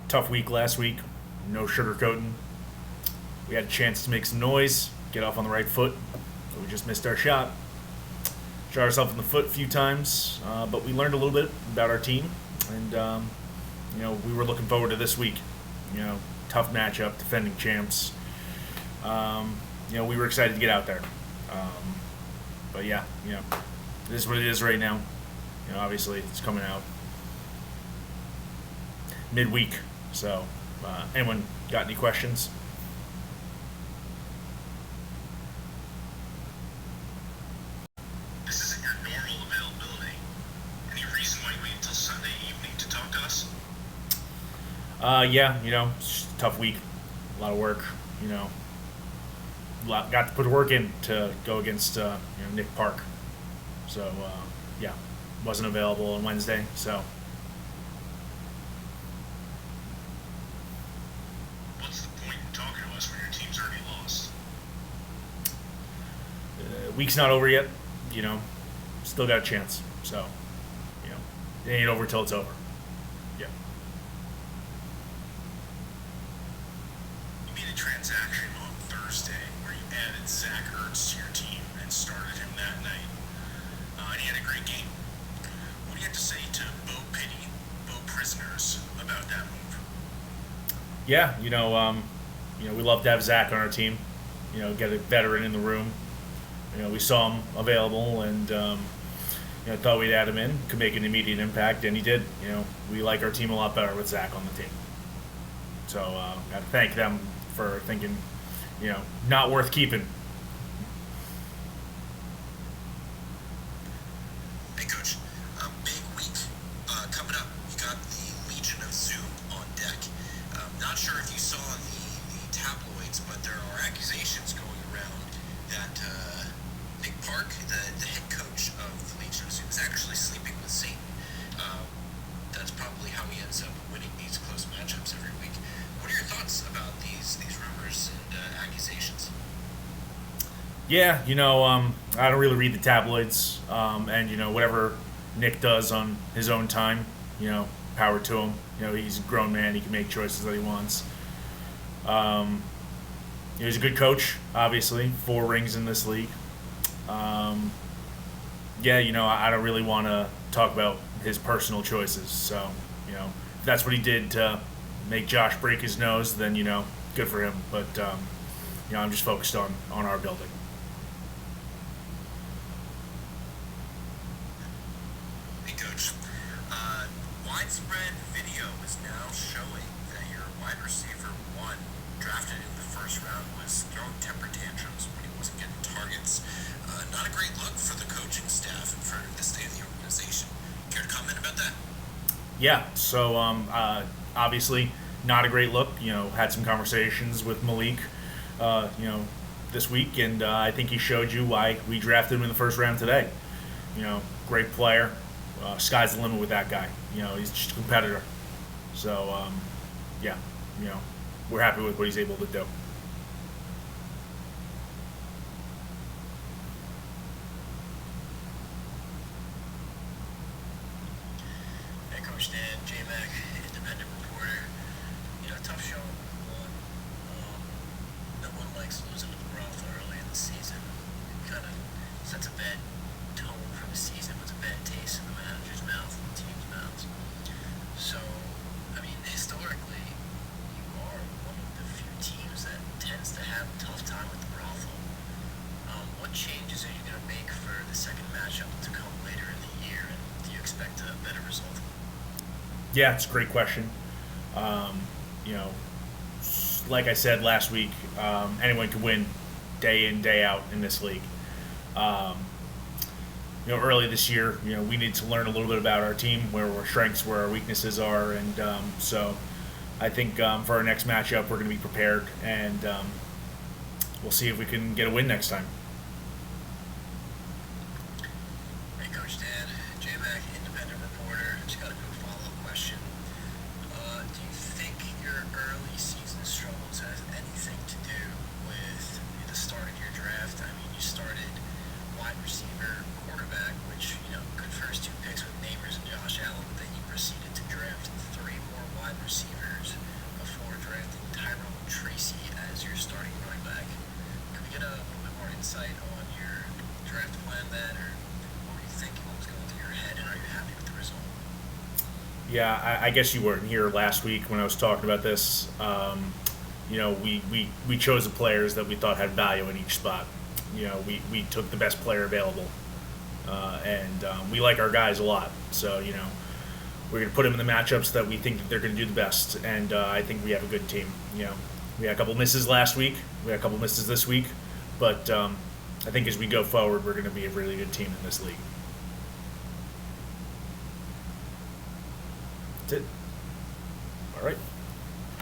Tough week last week. No sugarcoating. We had a chance to make some noise, get off on the right foot, but we just missed our shot. Shot ourselves in the foot a few times, but we learned a little bit about our team, and we were looking forward to this week. Tough matchup, defending champs. We were excited to get out there. But yeah, it is what it is right now. Obviously it's coming out midweek. So, anyone got any questions? This isn't your normal availability. Any reason why you wait until Sunday evening to talk to us? It's just a tough week. A lot of work, got to put work in to go against, Nick Park. So, wasn't available on Wednesday, so. What's the point in talking to us when your team's already lost? Week's not over yet, still got a chance. So, it ain't over till it's over. Yeah. You made a transaction on Thursday where you added Zach Ertz to your team and started him that night. And he had a great game. What do you have to say to Bo prisoners about that move? Yeah, we love to have Zach on our team. Get a veteran in the room. We saw him available and thought we'd add him in, could make an immediate impact, and he did. We like our team a lot better with Zach on the team. So got to thank them for thinking, not worth keeping. Hey, Coach. Big week coming up. You got the Legion of Zoom on deck. Not sure if you saw the tabloids, but there are accusations going around that Nick Park, the head coach of the Legion of Zoom, is actually sleeping with Satan. That's probably how he ends up winning these close matchups every week. What are your thoughts about these rumors and accusations? Yeah, I don't really read the tabloids, and whatever Nick does on his own time, power to him. He's a grown man; he can make choices that he wants. He's a good coach, obviously. 4 rings in this league. I don't really want to talk about his personal choices. So, if that's what he did to make Josh break his nose, then good for him. But I'm just focused on our building. Hey, Coach. Widespread video is now showing that your wide receiver 1, drafted in the first round, was throwing temper tantrums when he wasn't getting targets. Not a great look for the coaching staff in front of the state of the organization. Care to comment about that? Yeah. So obviously not a great look. Had some conversations with Malik, this week, and I think he showed you why we drafted him in the first round today. Great player. Sky's the limit with that guy. He's just a competitor. So, we're happy with what he's able to do. Hey, Coach Dan, J-Mac, independent reporter. Tough show. No one likes losing to the Broth early in the season. It kind of sets a bad tone for the season, puts a bad taste in the manager's mouth and the team's mouths. So, historically, you are one of the few teams that tends to have a tough time with the brothel. What changes are you going to make for the second matchup to come later in the year, and do you expect a better result? Yeah, it's a great question. Like I said last week, anyone can win day in, day out in this league. Early this year, we need to learn a little bit about our team, where our strengths, where our weaknesses are, and so I think for our next matchup, we're going to be prepared, and we'll see if we can get a win next time. Hey, Coach Dan, J-Mac, independent reporter. Just got a quick follow-up question. Do you think your early season struggles has anything to do with the start of your draft? You started wide receiver, quarterback, which, good first 2 picks with Neighbors and Josh Allen, but then you proceeded to draft 3 more wide receivers insight on your draft plan then, or what were you thinking? What was going through your head, and are you happy with the result? Yeah, I guess you weren't here last week when I was talking about this. We chose the players that we thought had value in each spot. We took the best player available, and we like our guys a lot. So we're going to put them in the matchups that we think that they're going to do the best, and I think we have a good team. We had a couple misses last week. We had a couple misses this week, but I think as we go forward, we're going to be a really good team in this league. That's it.